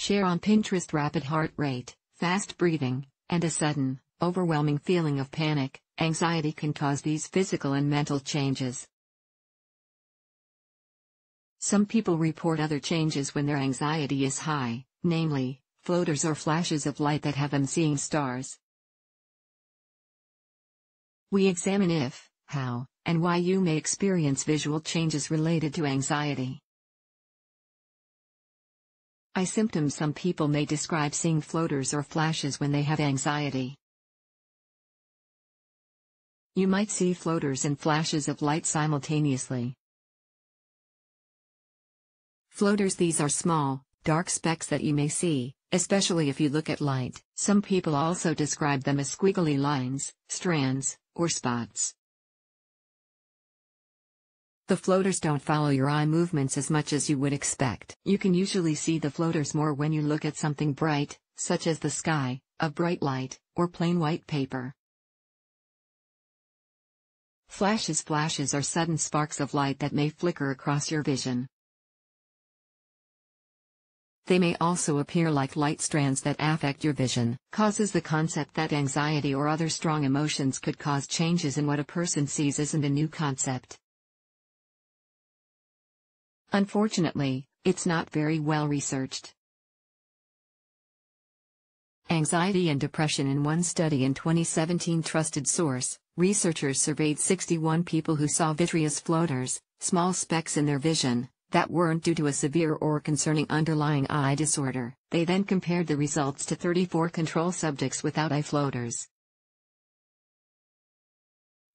share on Pinterest. Rapid heart rate, fast breathing, and a sudden, overwhelming feeling of panic, anxiety can cause these physical and mental changes. Some people report other changes when their anxiety is high, namely, floaters or flashes of light that have them seeing stars. We examine if, how, and why you may experience visual changes related to anxiety. Eye symptoms. Some people may describe seeing floaters or flashes when they have anxiety. You might see floaters and flashes of light simultaneously. Floaters. These are small, dark specks that you may see, especially if you look at light. Some people also describe them as squiggly lines, strands, or spots. The floaters don't follow your eye movements as much as you would expect. You can usually see the floaters more when you look at something bright, such as the sky, a bright light, or plain white paper. Flashes. Flashes are sudden sparks of light that may flicker across your vision. They may also appear like light strands that affect your vision. Causes. The concept that anxiety or other strong emotions could cause changes in what a person sees isn't a new concept. Unfortunately, it's not very well researched. Anxiety and depression. In one study in 2017, trusted source, researchers surveyed 61 people who saw vitreous floaters, small specks in their vision, that weren't due to a severe or concerning underlying eye disorder. They then compared the results to 34 control subjects without eye floaters.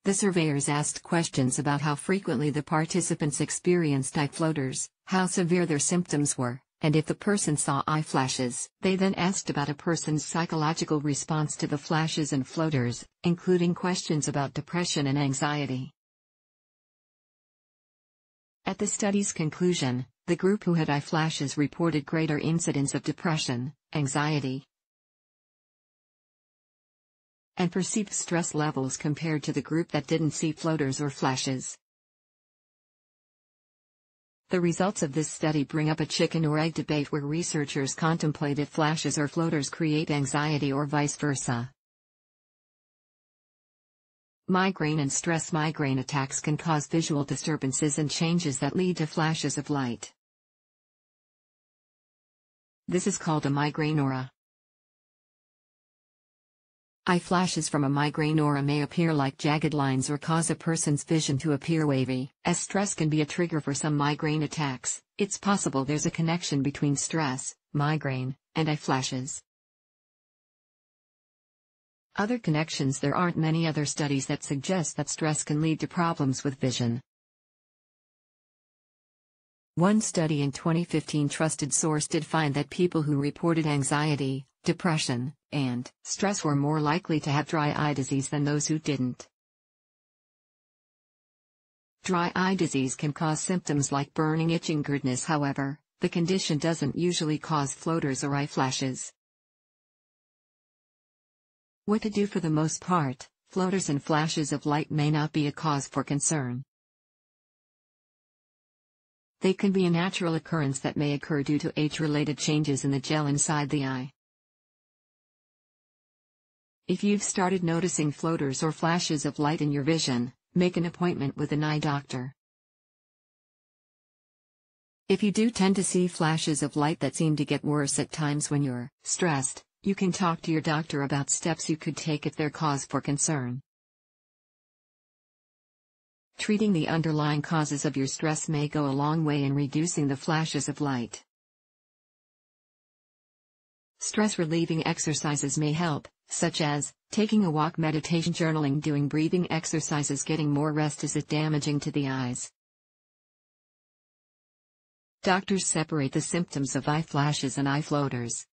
The surveyors asked questions about how frequently the participants experienced eye floaters, how severe their symptoms were, and if the person saw eye flashes. They then asked about a person's psychological response to the flashes and floaters, including questions about depression and anxiety. At the study's conclusion, the group who had eye flashes reported greater incidence of depression, anxiety, and perceived stress levels compared to the group that didn't see floaters or flashes. The results of this study bring up a chicken or egg debate where researchers contemplate if flashes or floaters create anxiety or vice versa. Migraine and stress. Migraine attacks can cause visual disturbances and changes that lead to flashes of light. This is called a migraine aura. Eye flashes from a migraine aura may appear like jagged lines or cause a person's vision to appear wavy. As stress can be a trigger for some migraine attacks, it's possible there's a connection between stress, migraine, and eye flashes. Other connections. There aren't many other studies that suggest that stress can lead to problems with vision. One study in 2015, trusted source, did find that people who reported anxiety, depression, and stress were more likely to have dry eye disease than those who didn't. Dry eye disease can cause symptoms like burning, itching, redness. However, the condition doesn't usually cause floaters or eye flashes. What to do? For the most part, floaters and flashes of light may not be a cause for concern. They can be a natural occurrence that may occur due to age-related changes in the gel inside the eye. If you've started noticing floaters or flashes of light in your vision, make an appointment with an eye doctor. If you do tend to see flashes of light that seem to get worse at times when you're stressed, you can talk to your doctor about steps you could take if they're cause for concern. Treating the underlying causes of your stress may go a long way in reducing the flashes of light. Stress-relieving exercises may help, such as taking a walk, meditation, journaling, doing breathing exercises. Getting more rest. Is it damaging to the eyes? Doctors separate the symptoms of eye flashes and eye floaters.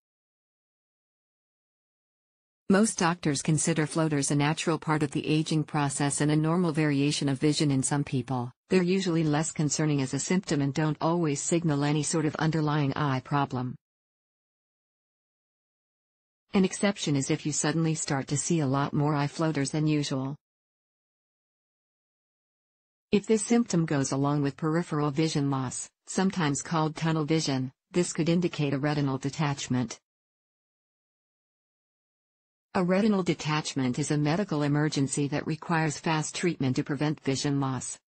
Most doctors consider floaters a natural part of the aging process and a normal variation of vision in some people. They're usually less concerning as a symptom and don't always signal any sort of underlying eye problem. An exception is if you suddenly start to see a lot more eye floaters than usual. If this symptom goes along with peripheral vision loss, sometimes called tunnel vision, This could indicate a retinal detachment. A retinal detachment is a medical emergency that requires fast treatment to prevent vision loss.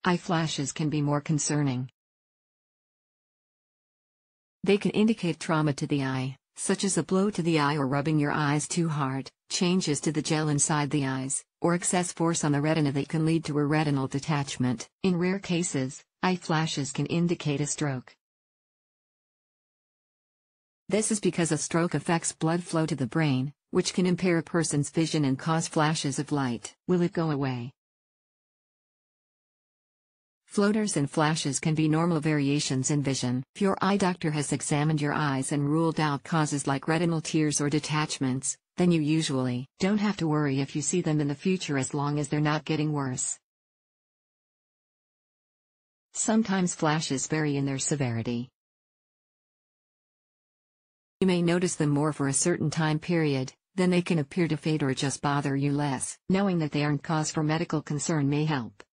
Eye flashes can be more concerning. They can indicate trauma to the eye, such as a blow to the eye or rubbing your eyes too hard, changes to the gel inside the eyes, or excess force on the retina that can lead to a retinal detachment. In rare cases, eye flashes can indicate a stroke. This is because a stroke affects blood flow to the brain, which can impair a person's vision and cause flashes of light. Will it go away? Floaters and flashes can be normal variations in vision. If your eye doctor has examined your eyes and ruled out causes like retinal tears or detachments, then you usually don't have to worry if you see them in the future as long as they're not getting worse. Sometimes flashes vary in their severity. You may notice them more for a certain time period, then they can appear to fade or just bother you less. Knowing that they aren't cause for medical concern may help.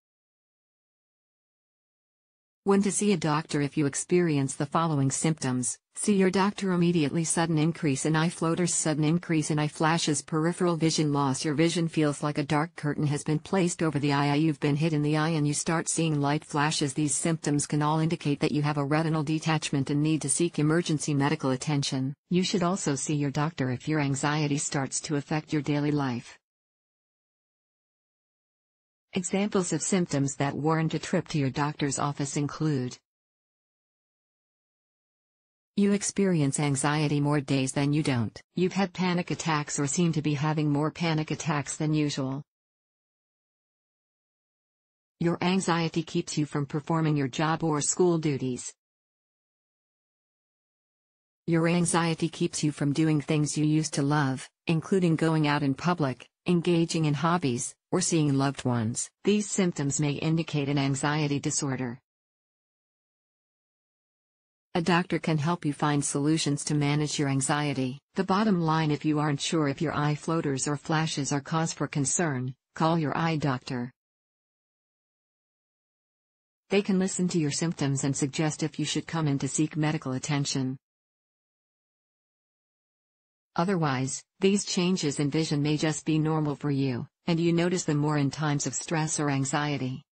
When to see a doctor if you experience the following symptoms: see your doctor immediately. Sudden increase in eye floaters, sudden increase in eye flashes, peripheral vision loss. Your vision feels like a dark curtain has been placed over the eye. You've been hit in the eye and you start seeing light flashes. These symptoms can all indicate that you have a retinal detachment and need to seek emergency medical attention. You should also see your doctor if your anxiety starts to affect your daily life. Examples of symptoms that warrant a trip to your doctor's office include: you experience anxiety more days than you don't. You've had panic attacks or seem to be having more panic attacks than usual. Your anxiety keeps you from performing your job or school duties. Your anxiety keeps you from doing things you used to love, including going out in public, engaging in hobbies, or seeing loved ones. These symptoms may indicate an anxiety disorder. A doctor can help you find solutions to manage your anxiety. The bottom line: if you aren't sure if your eye floaters or flashes are cause for concern, call your eye doctor. They can listen to your symptoms and suggest if you should come in to seek medical attention. Otherwise, these changes in vision may just be normal for you, and you notice them more in times of stress or anxiety.